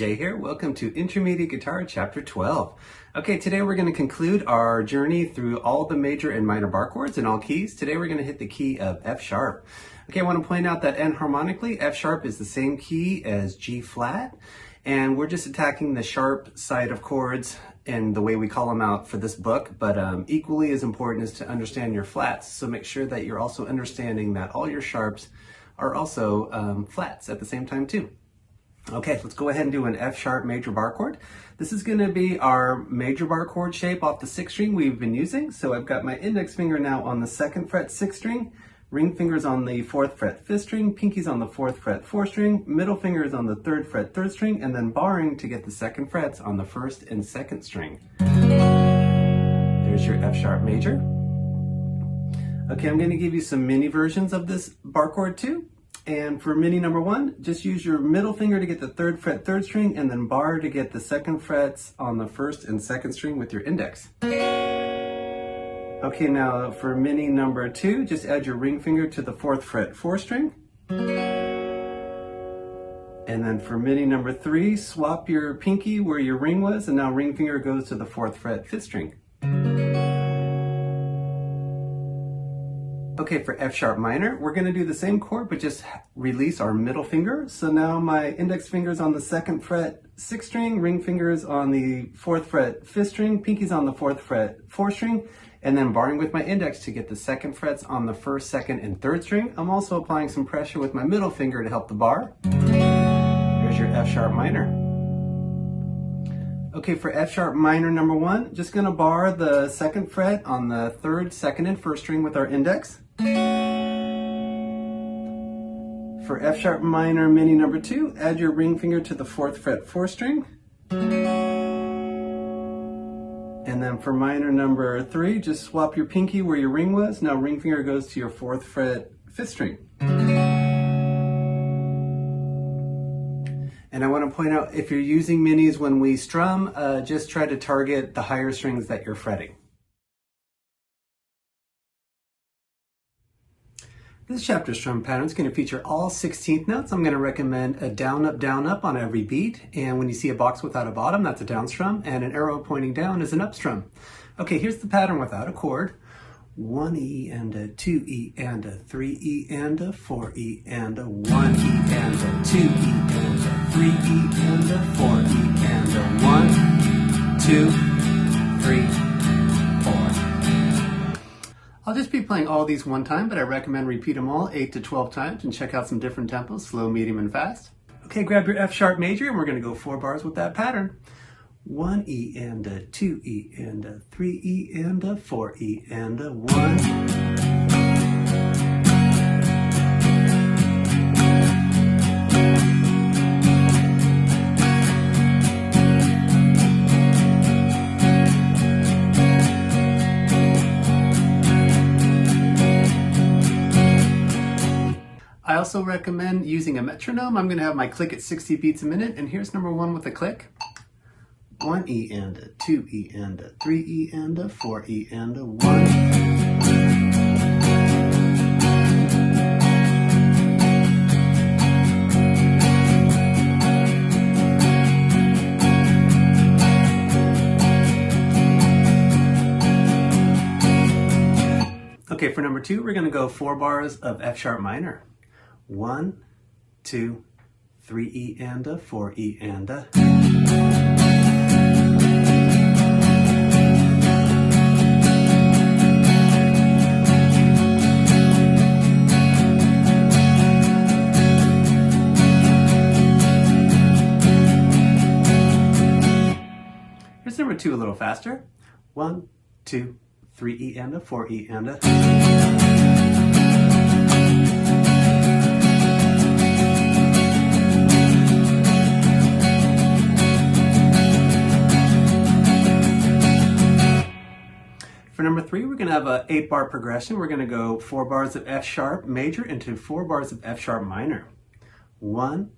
Jay here. Welcome to Intermediate Guitar Chapter 12. Okay, today we're going to conclude our journey through all the major and minor bar chords in all keys. Today we're going to hit the key of F sharp. Okay, I want to point out that enharmonically, F sharp is the same key as G flat, and we're just attacking the sharp side of chords and the way we call them out for this book, but equally as important is to understand your flats. So make sure that you're also understanding that all your sharps are also flats at the same time too. Okay, let's go ahead and do an F sharp major bar chord. This is going to be our major bar chord shape off the 6th string we've been using. So I've got my index finger now on the 2nd fret 6th string, ring fingers on the 4th fret 5th string, pinkies on the 4th fret 4th string, middle finger is on the 3rd fret 3rd string, and then barring to get the 2nd frets on the 1st and 2nd string. There's your F sharp major. Okay, I'm going to give you some mini versions of this bar chord too. And for mini number 1, just use your middle finger to get the 3rd fret 3rd string, and then bar to get the 2nd frets on the 1st and 2nd string with your index. Okay, now for mini number 2, just add your ring finger to the 4th fret 4th string. And then for mini number 3, swap your pinky where your ring was, and now ring finger goes to the 4th fret 5th string. Okay, for F sharp minor, we're going to do the same chord, but just release our middle finger. So now my index finger's on the 2nd fret 6th string, ring fingers on the 4th fret 5th string, pinkies on the 4th fret 4th string, and then barring with my index to get the 2nd frets on the 1st, 2nd, and 3rd string. I'm also applying some pressure with my middle finger to help the bar. There's your F sharp minor. Okay, for F sharp minor number 1, just going to bar the 2nd fret on the 3rd, 2nd, and 1st string with our index. For F sharp minor mini number 2, add your ring finger to the 4th fret 4th string. And then for minor number 3, just swap your pinky where your ring was. Now ring finger goes to your 4th fret 5th string. And I want to point out, if you're using minis when we strum, just try to target the higher strings that you're fretting. This chapter strum pattern is going to feature all 16th notes. I'm going to recommend a down, up on every beat. And when you see a box without a bottom, that's a down strum. And an arrow pointing down is an up strum. Okay, here's the pattern without a chord. 1 E and a 2 E and a 3 E and a 4 E and a 1 E and a 2 E and a 3 E and a 4 E and a 1, 2, 3, 4. I'll just be playing all these one time, but I recommend repeat them all 8 to 12 times and check out some different tempos, slow, medium, and fast. Okay, grab your F sharp major and we're going to go 4 bars with that pattern. 1 E and a 2 E and a 3 E and a 4 E and a 1. I also recommend using a metronome. I'm going to have my click at 60 beats a minute, and here's number 1 with a click. 1 E and a 2 E and a 3 E and a 4 E and a 1. Okay, for number 2, we're going to go 4 bars of F sharp minor. 1, 2, 3 E and a 4 E and a. Here's number 2 a little faster. 1, 2, 3 E and a 4 E and a. For number 3, we're going to have a 8-bar progression. We're going to go 4 bars of F sharp major into 4 bars of F sharp minor. 1,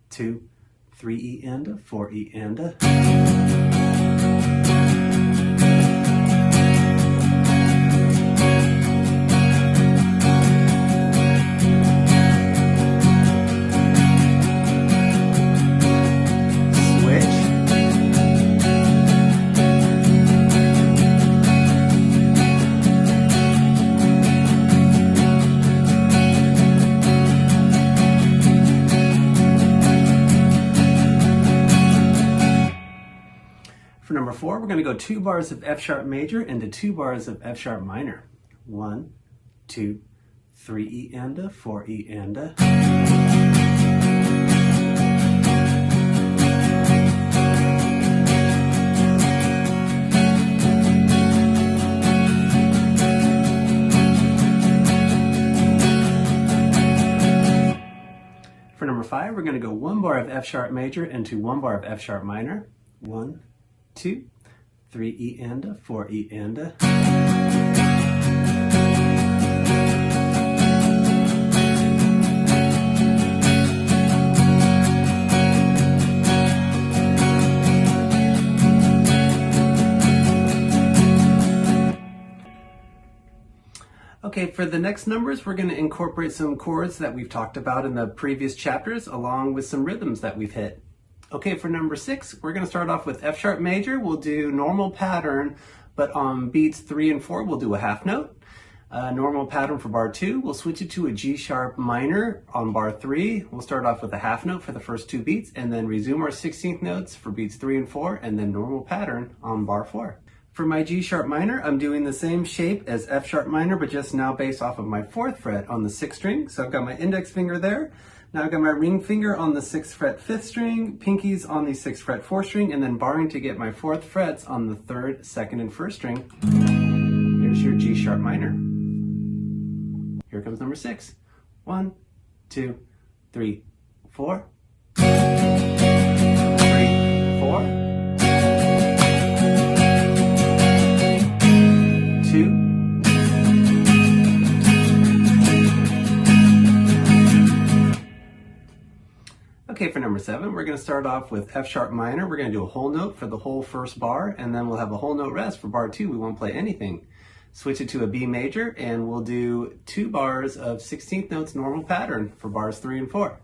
2, 3 E and a 4 E and a. number 4, we're going to go 2 bars of F sharp major into 2 bars of F sharp minor. 1, 2, 3 E and a, 4 E and a. For number 5, we're going to go 1 bar of F sharp major into 1 bar of F sharp minor. 1, 2, 3 E and a, 4 E and a. Okay, for the next numbers, we're going to incorporate some chords that we've talked about in the previous chapters, along with some rhythms that we've hit. Okay, for number 6, we're going to start off with F sharp major. We'll do normal pattern, but on beats 3 and 4, we'll do a half note. Normal pattern for bar 2, we'll switch it to a G sharp minor on bar 3. We'll start off with a half note for the first 2 beats, and then resume our 16th notes for beats 3 and 4, and then normal pattern on bar 4. For my G sharp minor, I'm doing the same shape as F sharp minor, but just now based off of my 4th fret on the 6th string. So I've got my index finger there. Now I've got my ring finger on the 6th fret 5th string, pinkies on the 6th fret 4th string, and then barring to get my 4th frets on the 3rd, 2nd, and 1st string. Here's your G sharp minor. Here comes number 6. 1, 2, 3, 4. 3, 4. 2. Okay, for number 7, we're going to start off with F sharp minor. We're going to do a whole note for the whole first bar, and then we'll have a whole note rest for bar 2. We won't play anything. Switch it to a B major, and we'll do 2 bars of 16th notes normal pattern for bars 3 and 4.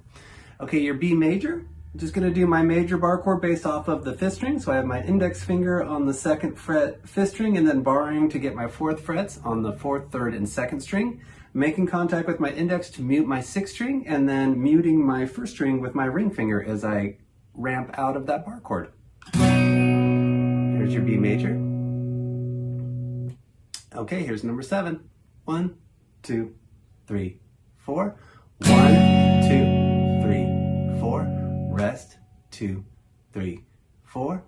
Okay, your B major. I'm just going to do my major bar chord based off of the 5th string. So I have my index finger on the 2nd fret 5th string, and then barring to get my 4th frets on the 4th, 3rd, and 2nd string. Making contact with my index to mute my 6th string, and then muting my 1st string with my ring finger as I ramp out of that bar chord. Here's your B major. Okay, here's number 7. 1, 2, 3, 4. 1, 2, 3, 4. Rest, 2, 3, 4.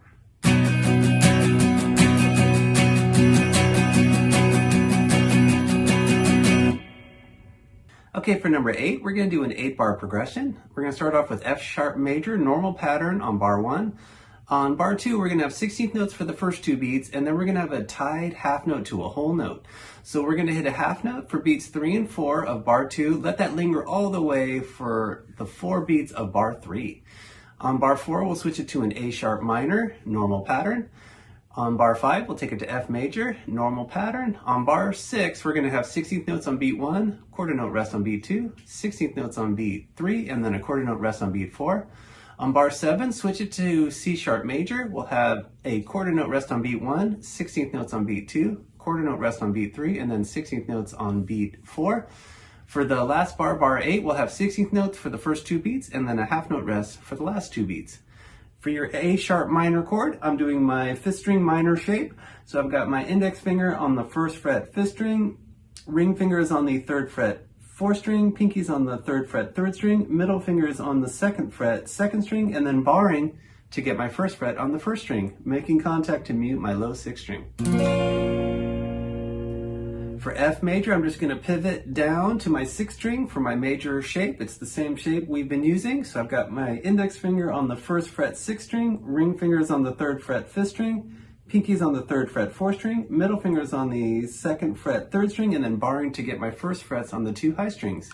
Okay, for number 8, we're going to do an 8-bar progression. We're going to start off with F sharp major, normal pattern on bar 1. On bar 2, we're going to have 16th notes for the first 2 beats, and then we're going to have a tied half note to a whole note. So we're going to hit a half note for beats 3 and 4 of bar 2. Let that linger all the way for the 4 beats of bar 3. On bar 4, we'll switch it to an A sharp minor, normal pattern. On bar 5, we'll take it to F major, normal pattern. On bar 6, we're going to have 16th notes on beat 1, quarter note rest on beat 2, 16th notes on beat 3, and then a quarter note rest on beat 4. On bar 7, switch it to C sharp major. We'll have a quarter note rest on beat 1, 16th notes on beat 2, quarter note rest on beat 3, and then 16th notes on beat 4. For the last bar, bar 8, we'll have 16th notes for the first 2 beats, and then a half note rest for the last 2 beats. For your A sharp minor chord, I'm doing my 5th string minor shape. So I've got my index finger on the 1st fret 5th string, ring finger is on the 3rd fret 4th string, pinkies on the 3rd fret 3rd string, middle finger is on the 2nd fret 2nd string, and then barring to get my 1st fret on the 1st string, making contact to mute my low 6th string. For F major, I'm just going to pivot down to my 6th string for my major shape. It's the same shape we've been using. So I've got my index finger on the 1st fret 6th string, ring fingers on the 3rd fret 5th string, pinkies on the 3rd fret 4th string, middle fingers on the 2nd fret 3rd string, and then barring to get my 1st frets on the 2 high strings.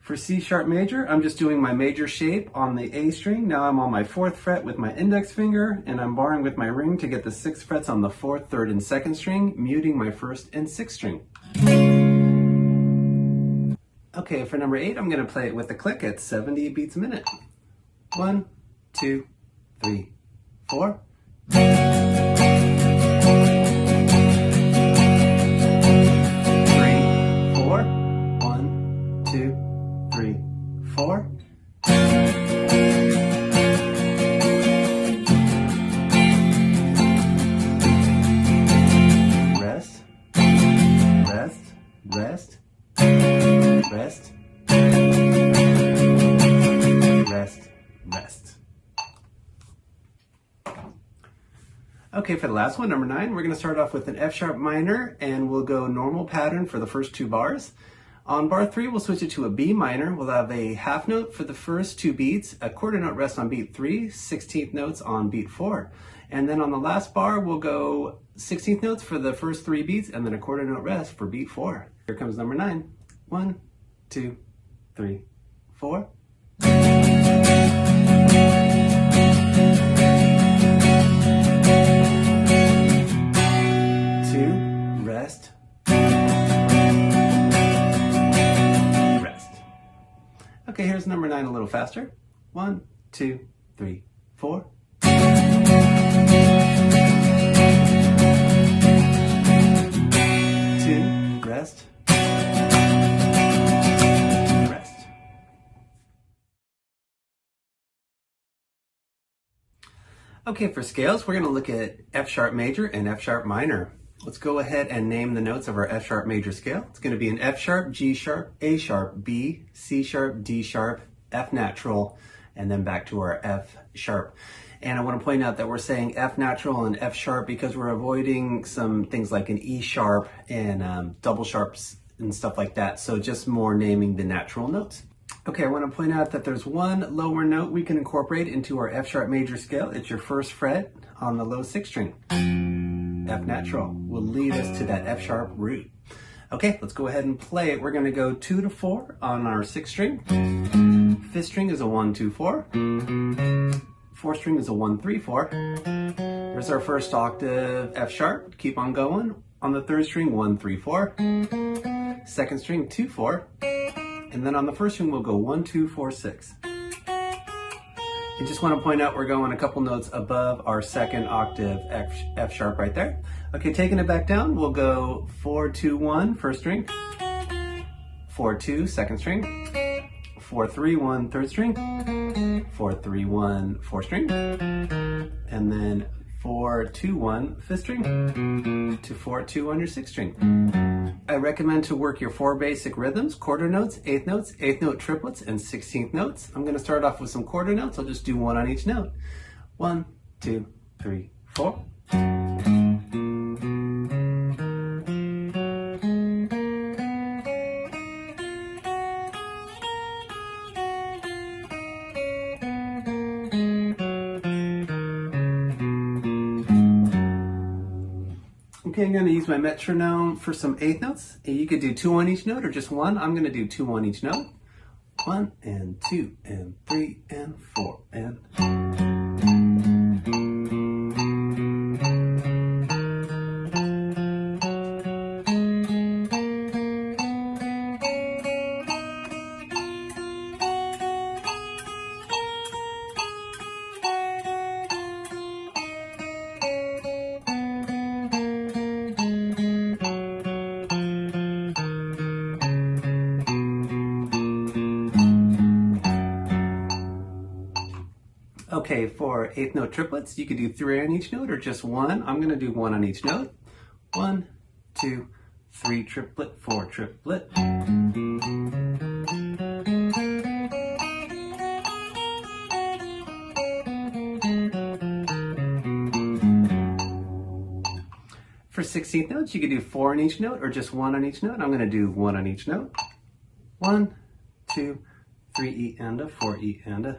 For C sharp major, I'm just doing my major shape on the A string. Now I'm on my 4th fret with my index finger, and I'm barring with my ring to get the 6 frets on the 4th, 3rd, and 2nd string, muting my 1st and 6th string. Okay, for number 8, I'm going to play it with a click at 70 beats a minute. 1, 2, 3, 4. 4. rest, rest, rest, rest. Okay, for the last one, number 9, we're going to start off with an F sharp minor, and we'll go normal pattern for the first 2 bars. On bar 3, we'll switch it to a B minor. We'll have a half note for the first 2 beats, a quarter note rest on beat 3, 16th notes on beat 4. And then on the last bar, we'll go 16th notes for the first 3 beats, and then a quarter note rest for beat 4. Here comes number 9. 1, 2, 3, 4. 2, rest, rest. Okay, here's number 9 a little faster. 1, 2, 3, 4. 2, rest, rest. Okay, for scales, we're going to look at F sharp major and F sharp minor. Let's go ahead and name the notes of our F sharp major scale. It's going to be an F sharp, G sharp, A sharp, B, C sharp, D sharp, F natural, and then back to our F sharp. And I want to point out that we're saying F natural and F sharp because we're avoiding some things like an E sharp and double sharps and stuff like that. So just more naming the natural notes. Okay, I want to point out that there's one lower note we can incorporate into our F sharp major scale. It's your first fret on the low 6th string. F natural will lead us to that F sharp root. Okay, let's go ahead and play it. We're going to go 2 to 4 on our 6th string. 5th string is a 1, 2, 4. 4th string is a 1, 3, 4. There's our first octave F sharp. Keep on going. On the 3rd string, 1, 3, 4. 2nd string, 2, 4. And then on the 1st string, we'll go 1, 2, 4, 6. I just want to point out we're going a couple notes above our 2nd octave F sharp right there. Okay, taking it back down, we'll go 4, 2, 1, 1st string. 4, 2, 2nd string. 4, 3, 1, 3rd string. 4, 3, 1, 4th string. And then 4, 2, 1, 5th string to 4, 2 on your 6th string. I recommend to work your 4 basic rhythms: quarter notes, 8th note triplets, and 16th notes. I'm going to start off with some quarter notes. I'll just do 1 on each note. 1, 2, 3, 4. Okay, I'm going to use my metronome for some 8th notes. You could do 2 on each note or just 1. I'm going to do 2 on each note. 1 and 2 and 3 and 4 and... Okay, for 8th note triplets, you could do 3 on each note or just 1. I'm going to do 1 on each note. 1, 2, 3 triplet, 4 triplet. For 16th notes, you could do 4 on each note or just 1 on each note. I'm going to do 1 on each note. 1, 2, 3 E and a, 4 E and a.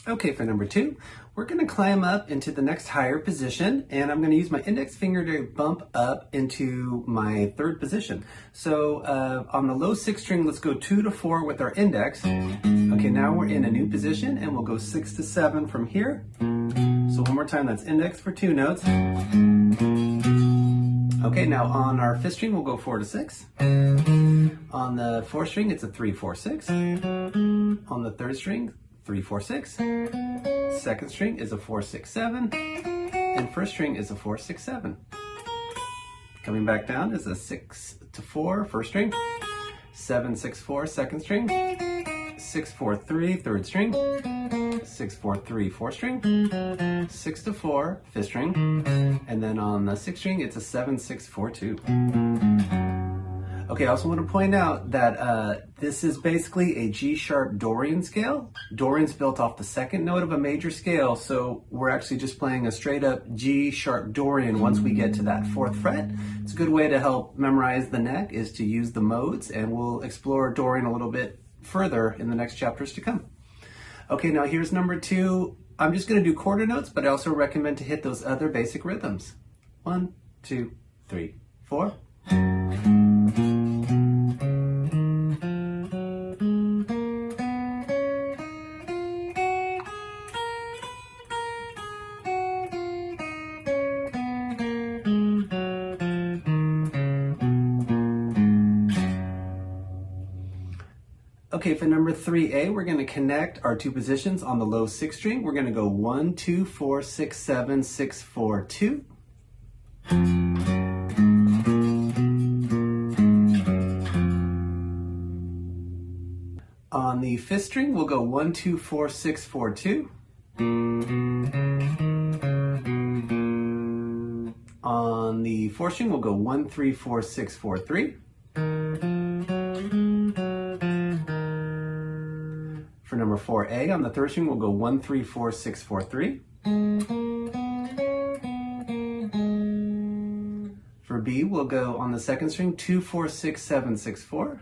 Okay, for number 2, we're going to climb up into the next higher position, and I'm going to use my index finger to bump up into my 3rd position. So on the low 6th string, let's go 2 to 4 with our index. Okay, now we're in a new position, and we'll go 6 to 7 from here. So one more time, that's index for 2 notes. Okay, now on our 5th string, we'll go 4 to 6. On the 4th string, it's a 3, 4, 6. On the 3rd string, 3, 4, 6. 2nd string is a 4, 6, 7. And 1st string is a 4, 6, 7. Coming back down is a 6 to 4, 1st string. 7, 6, 4, 2nd string. 6, 4, 3, third string, 6, 4, 3, fourth string, 6 to 4, fifth string, and then on the sixth string, it's a 7, 6, 4, 2. Okay, I also want to point out that this is basically a G-sharp Dorian scale. Dorian's built off the second note of a major scale, so we're actually just playing a straight up G-sharp Dorian once we get to that 4th fret. It's a good way to help memorize the neck is to use the modes, and we'll explore Dorian a little bit further in the next chapters to come. Okay, now here's number 2. I'm just going to do quarter notes, but I also recommend to hit those other basic rhythms. 1, 2, 3, 4. Okay, for number 3A, we're going to connect our 2 positions on the low 6th string. We're going to go 1, 2, 4, 6, 7, 6, 4, 2. On the 5th string, we'll go 1, 2, 4, 6, 4, 2. On the 4th string, we'll go 1, 3, 4, 6, 4, 3. For number 4A, on the 3rd string, we'll go 1, 3, 4, 6, 4, 3. For B, we'll go on the 2nd string 2, 4, 6, 7, 6, 4.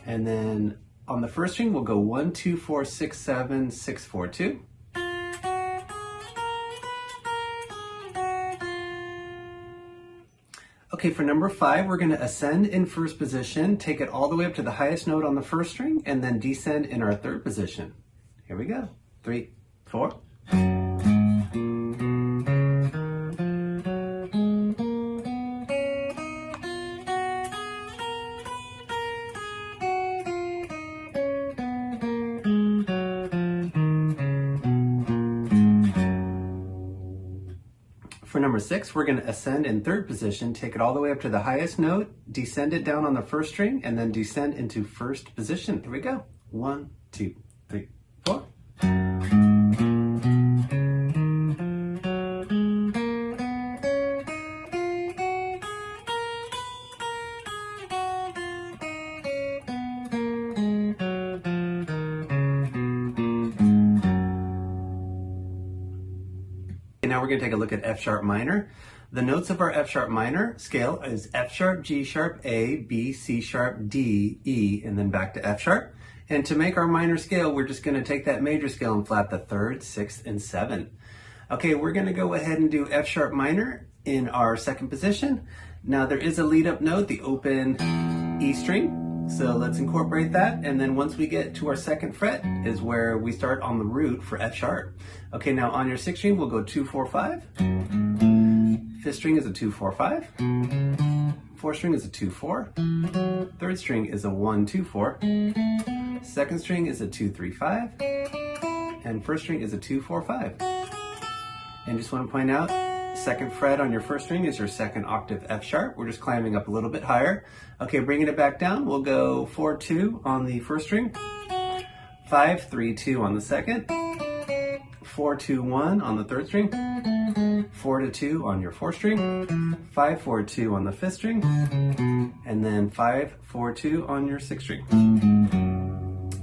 And then on the 1st string, we'll go 1, 2, 4, 6, 7, 6, 4, 2. Okay, for number 5, we're going to ascend in 1st position, take it all the way up to the highest note on the 1st string, and then descend in our 3rd position. Here we go. 3, 4. For number 6, we're going to ascend in 3rd position, take it all the way up to the highest note, descend it down on the 1st string, and then descend into 1st position. Here we go. 1, 2, 3, 4. Now we're going to take a look at F sharp minor. The notes of our F sharp minor scale is F sharp, G sharp, A, B, C sharp, D, E, and then back to F sharp. And to make our minor scale, we're just going to take that major scale and flat the 3rd, 6th, and 7th. Okay, we're going to go ahead and do F sharp minor in our 2nd position. Now there is a lead up note, the open E string. So let's incorporate that, and then once we get to our 2nd fret is where we start on the root for F sharp. Okay, now on your 6th string, we'll go 2, 4, 5. 5th string is a 2, 4, 5. 4th string is a 2, 4. 3rd string is a 1, 2, 4. 2nd string is a 2, 3, 5. And 1st string is a 2, 4, 5. And just want to point out, 2nd fret on your 1st string is your 2nd octave F sharp. We're just climbing up a little bit higher. Okay, bringing it back down, we'll go 4, 2 on the 1st string, 5, 3, 2 on the 2nd, 4, 2, 1 on the 3rd string, 4 to 2 on your 4th string, 5, 4, 2 on the 5th string, and then 5, 4, 2 on your 6th string.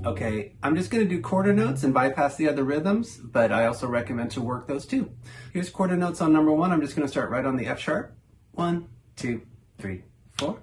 Okay, I'm just going to do quarter notes and bypass the other rhythms, but I also recommend to work those too. Here's quarter notes on number 1. I'm just going to start right on the F sharp. 1, 2, 3, 4.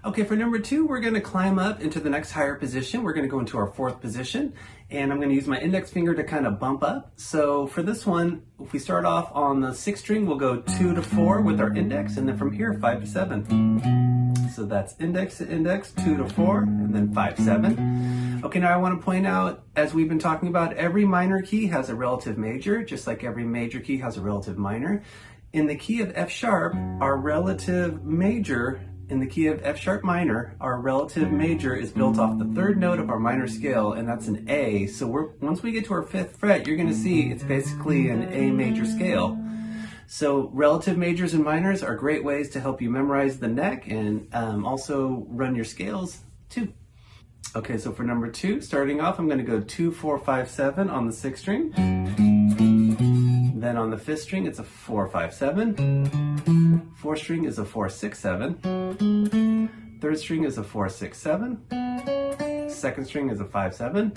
Okay, for number 2, we're going to climb up into the next higher position. We're going to go into our 4th position, and I'm going to use my index finger to kind of bump up. So for this one, if we start off on the 6th string, we'll go 2 to 4 with our index, and then from here, 5 to 7. So that's index to index, 2 to 4, and then 5, 7. Okay, now I want to point out, as we've been talking about, every minor key has a relative major, just like every major key has a relative minor. In the key of F sharp, our relative major In the key of F sharp minor, our relative major is built off the third note of our minor scale, and that's an A. So once we get to our 5th fret, you're going to see it's basically an A major scale. So relative majors and minors are great ways to help you memorize the neck and also run your scales too. Okay, so for number 2, starting off, I'm going to go 2, 4, 5, 7 on the 6th string. Then on the 5th string, it's a 4, 5, 7. 4th string is a 4, 6, 7. 3rd string is a 4, 6, 7. 2nd string is a 5, 7.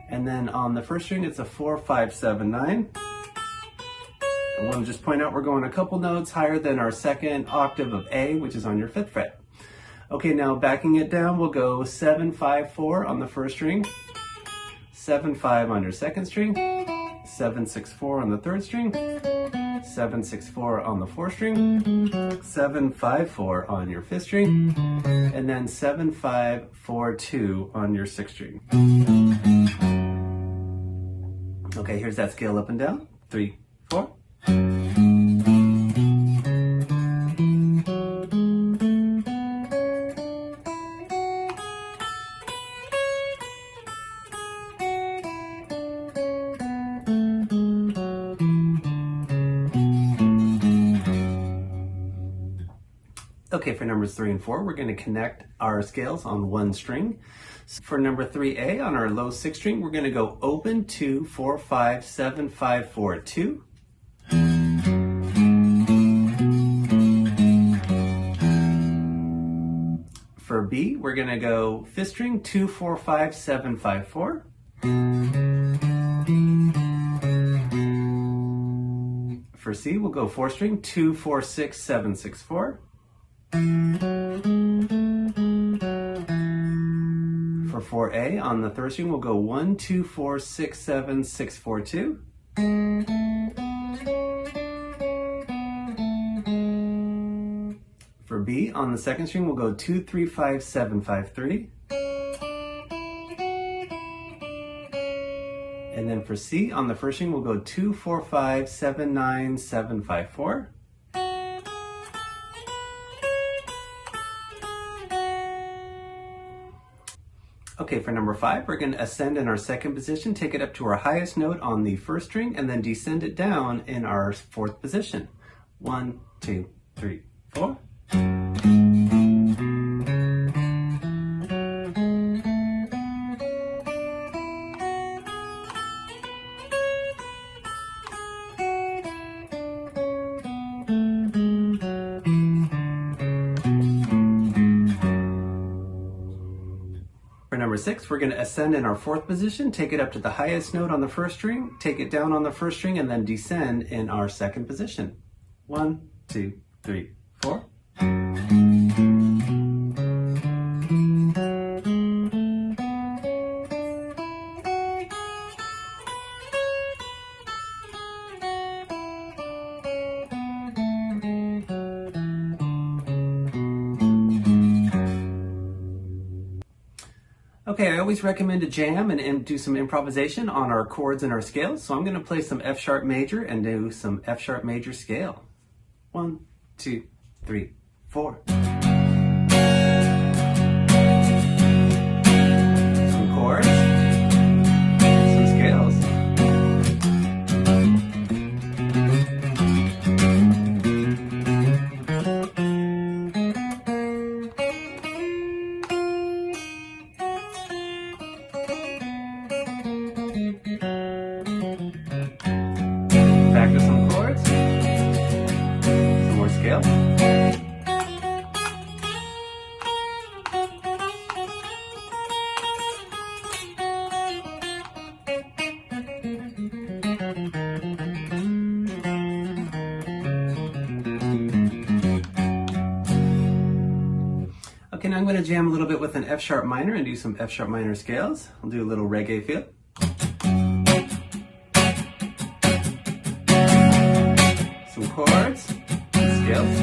And then on the 1st string, it's a 4, 5, 7, 9. I want to just point out we're going a couple notes higher than our 2nd octave of A, which is on your 5th fret. Okay, now backing it down, we'll go 7, 5, 4 on the 1st string, 7, 5 on your 2nd string, 7, 6, 4 on the 3rd string, 7, 6, 4 on the 4th string, 7, 5, 4 on your 5th string, and then 7, 5, 4, 2 on your 6th string. Okay, here's that scale up and down. 3, 4. Okay, for numbers 3 and 4, we're going to connect our scales on one string. So for number 3A, on our low 6th string, we're going to go open 2, 4, 5, 7, 5, 4, 2. For B, we're going to go 5th string 2, 4, 5, 7, 5, 4. For C, we'll go 4th string 2, 4, 6, 7, 6, 4. For 4A, on the 3rd string, we'll go 1, 2, 4, 6, 7, 6, 4, 2. For B, on the 2nd string, we'll go 2, 3, 5, 7, 5, 3. And then for C, on the 1st string, we'll go 2, 4, 5, 7, 9, 7, 5, 4. Okay, for number 5, we're going to ascend in our 2nd position, take it up to our highest note on the 1st string, and then descend it down in our 4th position. 1, 2, 3, 4. For number 6, we're going to ascend in our 4th position, take it up to the highest note on the 1st string, take it down on the 1st string, and then descend in our 2nd position. 1, 2, 3, 4. Okay, I always recommend to jam and do some improvisation on our chords and our scales. So I'm going to play some F sharp major and do some F sharp major scale. 1, 2, 3, 4. Some chords, some scales. Back to some chords, some more scale. Okay, now I'm going to jam a little bit with an F sharp minor and do some F sharp minor scales. I'll do a little reggae feel. Some chords, some scales.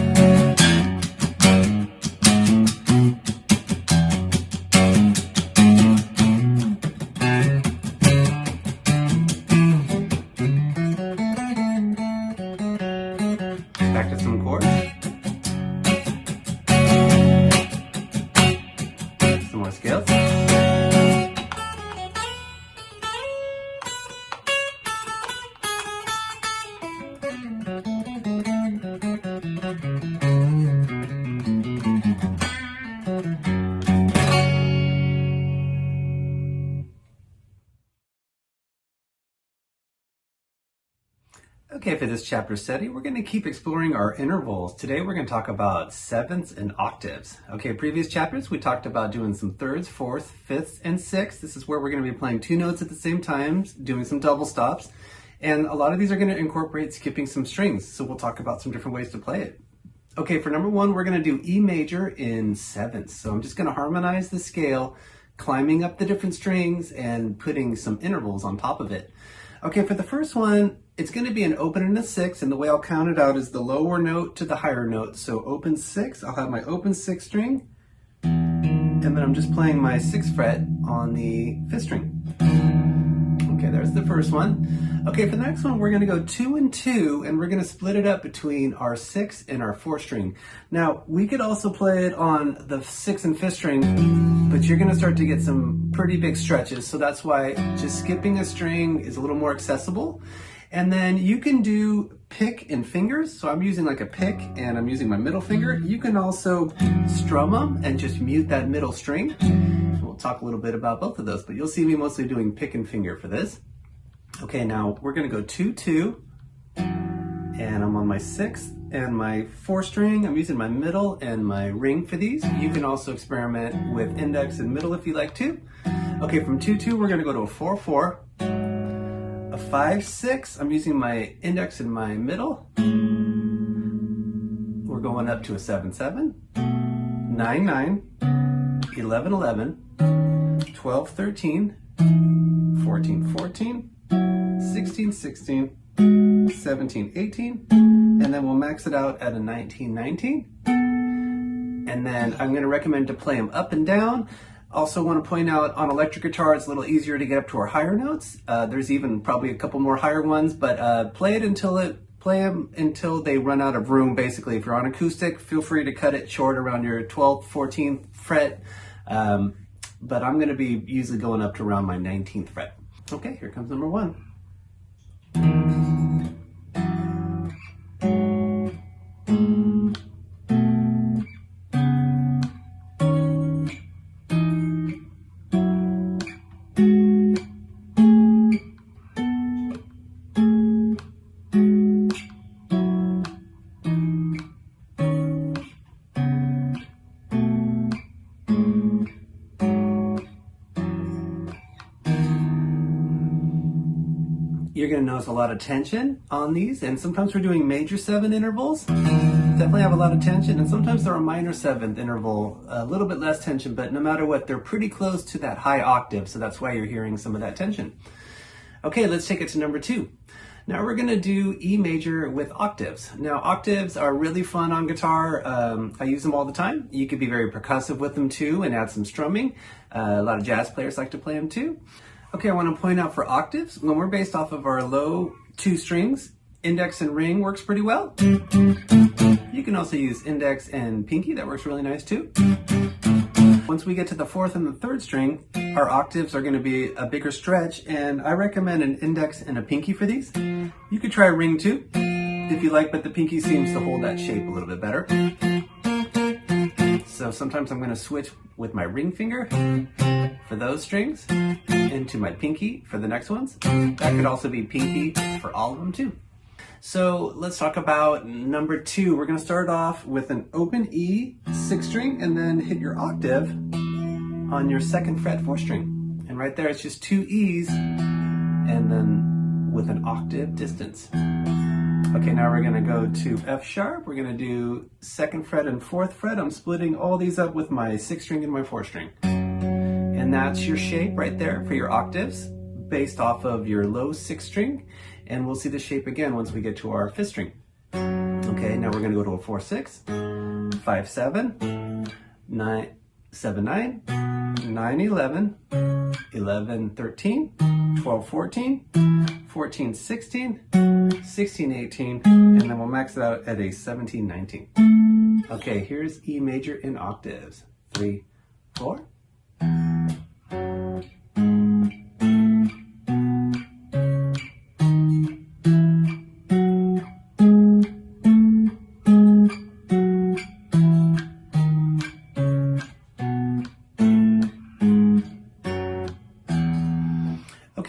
Back to some chords. more scales. Okay, for this chapter study, we're going to keep exploring our intervals. Today we're going to talk about sevenths and octaves. Okay, previous chapters we talked about doing some thirds, fourths, fifths, and sixths. This is where we're going to be playing two notes at the same time, doing some double stops. And a lot of these are going to incorporate skipping some strings. So we'll talk about some different ways to play it. Okay, for number one, we're going to do E major in sevenths. So I'm just going to harmonize the scale, climbing up the different strings and putting some intervals on top of it. Okay, for the first one, it's going to be an open and a six, and the way I'll count it out is the lower note to the higher note. So open six, I'll have my open sixth string, and then I'm just playing my sixth fret on the fifth string. Okay, there's the first one. Okay, for the next one, we're going to go 2 and 2, and we're going to split it up between our sixth and our fourth string. Now, we could also play it on the sixth and fifth string, but you're going to start to get some pretty big stretches, so that's why just skipping a string is a little more accessible. And then you can do pick and fingers. So I'm using like a pick and I'm using my middle finger. You can also strum them and just mute that middle string. We'll talk a little bit about both of those, but you'll see me mostly doing pick and finger for this. Okay, now we're gonna go 2, 2, and I'm on my sixth and my fourth string. I'm using my middle and my ring for these. You can also experiment with index and middle if you like to. Okay, from 2, 2, we're gonna go to a 4, 4. A 5, 6, I'm using my index and my middle. We're going up to a 7, 7, 9, 9, 11, 11, 12, 13, 14, 14, 16, 16, 17, 18, and then we'll max it out at a 19, 19. And then I'm going to recommend to play them up and down. Also want to point out on electric guitar, it's a little easier to get up to our higher notes. There's even probably a couple more higher ones, but play them until they run out of room, basically. If you're on acoustic, feel free to cut it short around your 12th, 14th fret. But I'm going to be usually going up to around my 19th fret. Okay, here comes number one. You're going to notice a lot of tension on these, and sometimes we're doing major 7 intervals. Definitely have a lot of tension, and sometimes they're a minor 7th interval, a little bit less tension, but no matter what, they're pretty close to that high octave, so that's why you're hearing some of that tension. Okay, let's take it to number 2. Now we're going to do E major with octaves. Now octaves are really fun on guitar. I use them all the time. You could be very percussive with them too and add some strumming. A lot of jazz players like to play them too. Okay, I want to point out for octaves, when we're based off of our low 2 strings, index and ring works pretty well. You can also use index and pinky, that works really nice too. Once we get to the 4th and the 3rd string, our octaves are going to be a bigger stretch, and I recommend an index and a pinky for these. You could try a ring too, if you like, but the pinky seems to hold that shape a little bit better. So sometimes I'm going to switch with my ring finger for those strings into my pinky for the next ones. That could also be pinky for all of them too. So let's talk about number 2. We're going to start off with an open E 6th string and then hit your octave on your 2nd fret 4th string. And right there it's just 2 E's and then with an octave distance. Okay, now we're going to go to F sharp. We're going to do 2nd fret and 4th fret. I'm splitting all these up with my 6th string and my 4th string. And that's your shape right there for your octaves based off of your low 6th string. And we'll see the shape again once we get to our 5th string. Okay, now we're going to go to a 4, 6, 5, 7, 9, 7, 9, 9, 11, 11, 13, 12, 14, 14, 16, 16, 18, and then we'll max it out at a 17, 19. Okay, here's E major in octaves. 3, 4,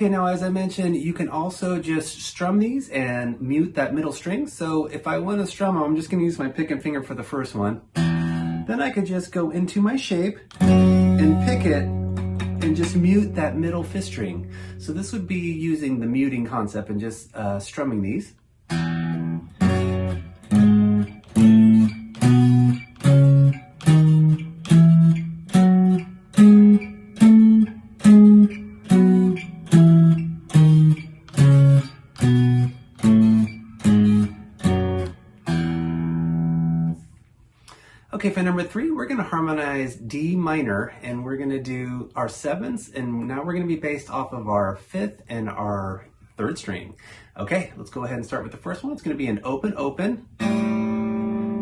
Okay, now as I mentioned, you can also just strum these and mute that middle string. So if I want to strum them, I'm just going to use my pick and finger for the first one. Then I could just go into my shape and pick it and just mute that middle fifth string. So this would be using the muting concept and just strumming these. Okay, for number 3, we're going to harmonize D minor, and we're going to do our 7ths, and now we're going to be based off of our 5th and our 3rd string. Okay, let's go ahead and start with the first one. It's going to be an open, open.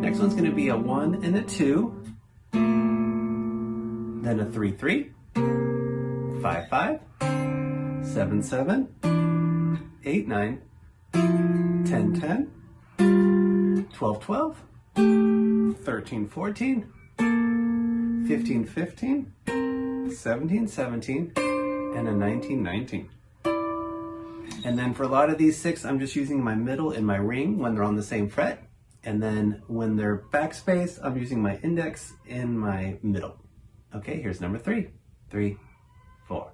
Next one's going to be a 1 and a 2. Then a 3, 3. 5, 5. 7, 7. 8, 9. 10, 10. 12, 12. 13, 14, 15, 15, 17, 17, and a 19, 19. And then for a lot of these 6, I'm just using my middle and my ring when they're on the same fret. And then when they're backspace, I'm using my index in my middle. Okay, here's number 3. 3, 4.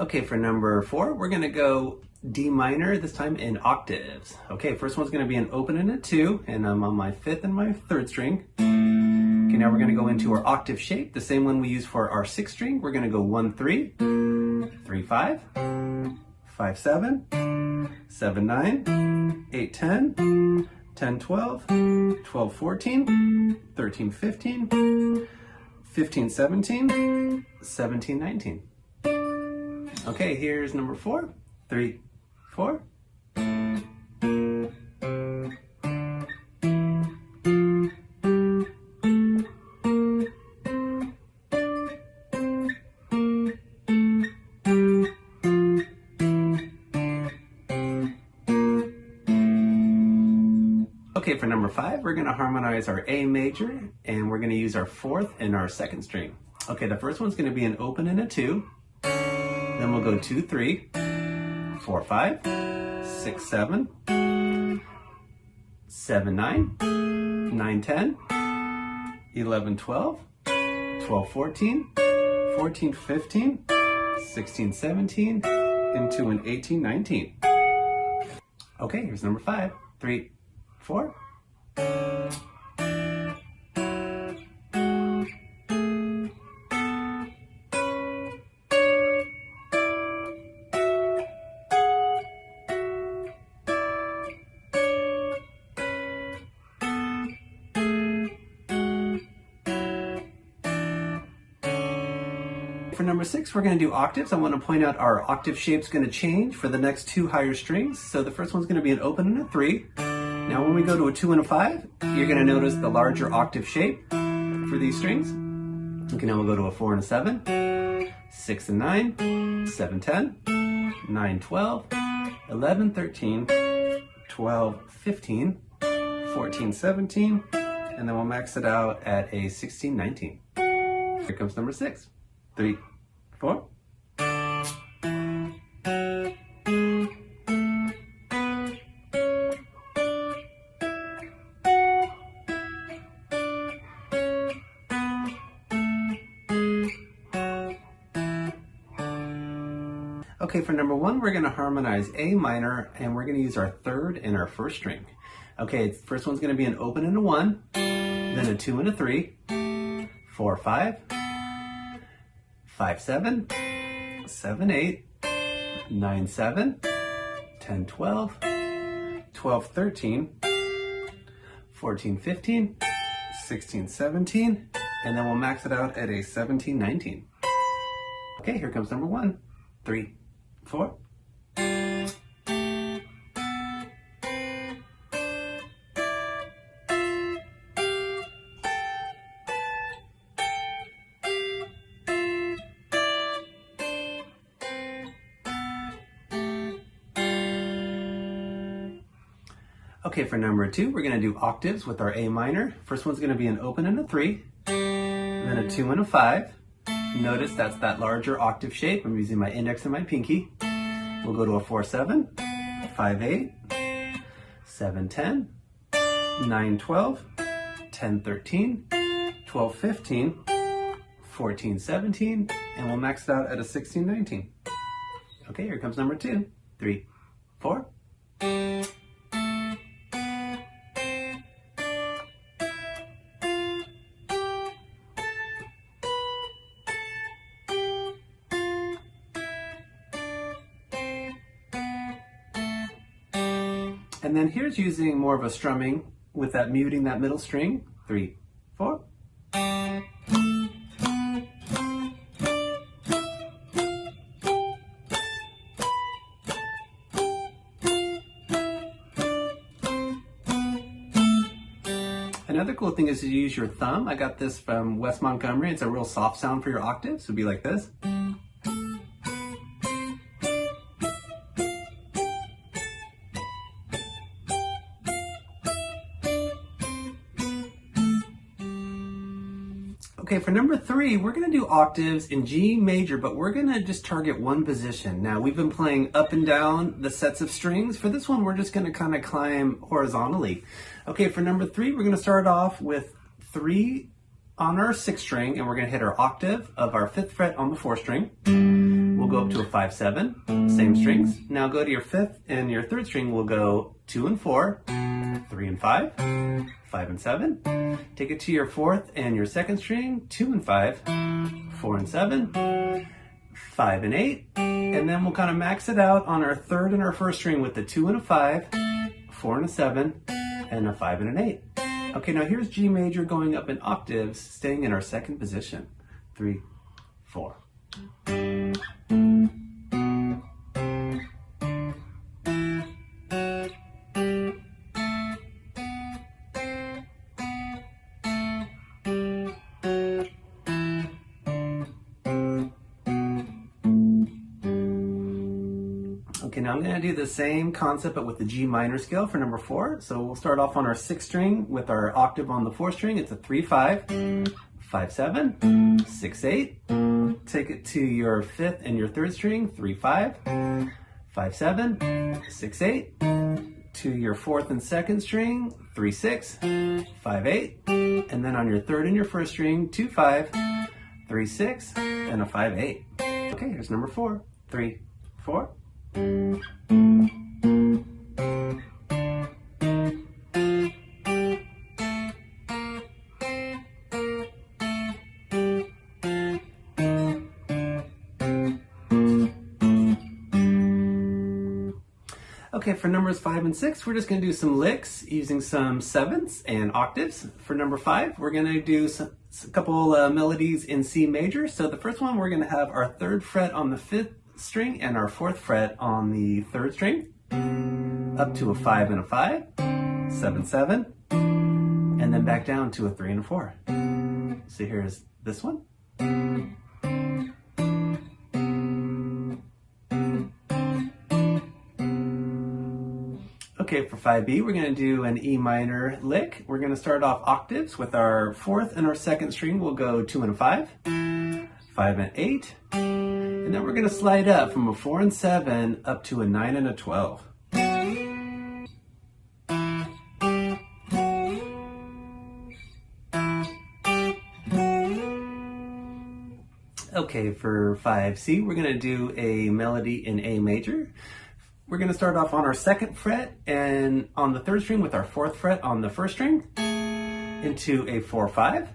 Okay, for number 4, we're going to go D minor, this time in octaves. Okay, first one's going to be an open and a 2, and I'm on my 5th and my 3rd string. Okay, now we're going to go into our octave shape, the same one we use for our 6th string. We're going to go 1, 3, 3, 5, 5, 7, 7, 9, 8, 10, 10, 12, 12, 14, 13, 15, 15, 17, 17, 19. Okay, here's number 4. 3, 4. Okay, for number 5, we're going to harmonize our A major, and we're going to use our 4th and our 2nd string. Okay, the first one's going to be an open and a 2. Then we'll go 2, 3, 4, 5, 6, 7, 7, 9, 9, 10, 11, 12, 12, 14, 14, 15, 16, 17, into an 18, 19. Okay, here's number 5. 3, 4. For number 6, we're going to do octaves. I want to point out our octave shape's going to change for the next 2 higher strings. So the first one's going to be an open and a 3. Now when we go to a 2 and a 5, you're going to notice the larger octave shape for these strings. Okay, now we'll go to a 4 and a 7, 6 and 9, 7, 10, 9, 12, 11, 13, 12, 15, 14, 17, and then we'll max it out at a 16, 19. Here comes number 6. 3, 4. Okay, for number 1, we're going to harmonize A minor, and we're going to use our 3rd and our 1st string. Okay, first one's going to be an open and a 1, then a 2 and a 3, 4, 5, 5, 7, 7, 8, 9, 7, 10, 12, 12, 13, 14, 15, 16, 17, and then we'll max it out at a 17, 19. Okay, here comes number 1. 3, 4. Okay, for number 2, we're going to do octaves with our A minor. First one's going to be an open and a 3, and then a 2 and a 5. Notice that's that larger octave shape. I'm using my index and my pinky. We'll go to a 4-7, 5-8, 7-10, 9-12, 10-13, 12-15, 14-17, and we'll max it out at a 16-19. Okay, here comes number 2, 3, 4. And then here's using more of a strumming with that muting that middle string. 3, 4. Another cool thing is to use your thumb. I got this from West Montgomery. It's a real soft sound for your octaves. It would be like this. Okay, for number 3, we're going to do octaves in G major, but we're going to just target one position. Now, we've been playing up and down the sets of strings. For this one, we're just going to kind of climb horizontally. Okay, for number 3, we're going to start off with 3 on our 6th string, and we're going to hit our octave of our 5th fret on the 4th string. We'll go up to a 5-7, same strings. Now go to your 5th and your 3rd string. We'll go 2 and 4, 3 and 5, 5 and 7. Take it to your 4th and your 2nd string, 2 and 5, 4 and 7, 5 and 8. And then we'll kind of max it out on our 3rd and our 1st string with the 2 and a 5, 4 and a 7, and a 5 and an 8. Okay, now here's G major going up in octaves, staying in our 2nd position. 3, 4. Okay, now I'm going to do the same concept but with the G minor scale for number 4. So we'll start off on our 6th string with our octave on the 4th string. It's a 3-5, 5-7, 6-8. Take it to your 5th and your 3rd string, 3-5, 5-7, 6-8. To your 4th and 2nd string, 3-6, 5-8. And then on your 3rd and your 1st string, 2-5, 3-6, and a 5-8. Okay, here's number 4. 3, 4. Okay, for numbers 5 and 6, we're just going to do some licks using some 7ths and octaves. For number 5, we're going to do a couple melodies in C major. So the first one, we're going to have our 3rd fret on the 5th string and our 4th fret on the 3rd string, up to a 5 and a 5, 7-7, and then back down to a 3 and a 4. So here's this one. Okay, for 5B, we're going to do an E minor lick. We're going to start off octaves with our 4th and our 2nd string. We'll go 2 and a 5, 5 and 8, and then we're going to slide up from a 4 and 7 up to a 9 and a 12. Okay, for 5C, we're going to do a melody in A major. We're going to start off on our 2nd fret and on the 3rd string with our 4th fret on the 1st string, into a 4-5,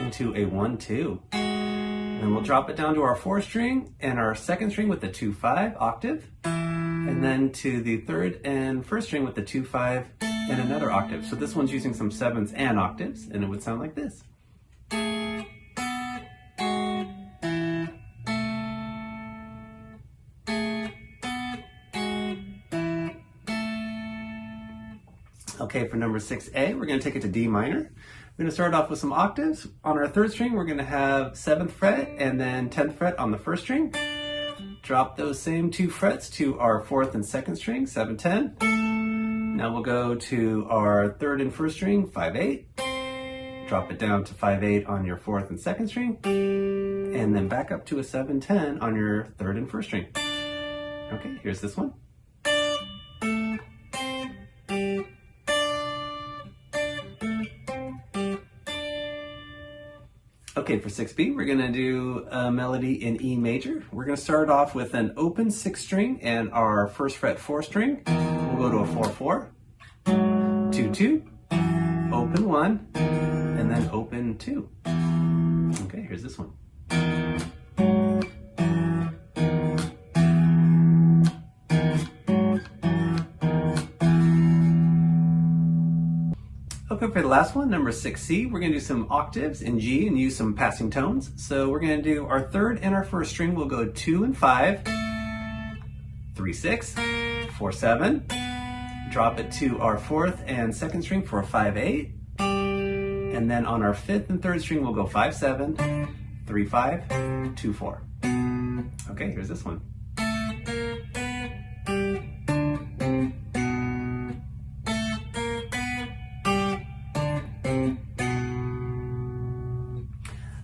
into a 1-2. And we'll drop it down to our 4th string and our 2nd string with the 2-5 octave, and then to the 3rd and 1st string with the 2-5 and another octave. So this one's using some 7ths and octaves, and it would sound like this. Okay, for number 6A, we're going to take it to D minor. We're going to start off with some octaves. On our 3rd string, we're going to have 7th fret and then 10th fret on the 1st string. Drop those same 2 frets to our 4th and 2nd string, 7-10. Now we'll go to our third and first string, 5/8. Drop it down to 5/8 on your fourth and second string, and then back up to a 7/10 on your third and first string. Okay, here's this one. Okay, for 6B, we're gonna do a melody in E major. We're gonna start off with an open 6th string and our first fret 4 string. We'll go to a 4/4, 2/2, open 1, and then open 2. Okay, here's this one. Okay, for the last one, number 6C, we're going to do some octaves in G and use some passing tones. So we're going to do our third and our first string. We'll go 2 and 5, 3/6, 4/7, drop it to our fourth and second string for a 5/8, and then on our fifth and third string, we'll go 5/7, 3/5, 2/4. Okay, here's this one.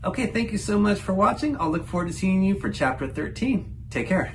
Okay, thank you so much for watching. I'll look forward to seeing you for chapter 13. Take care.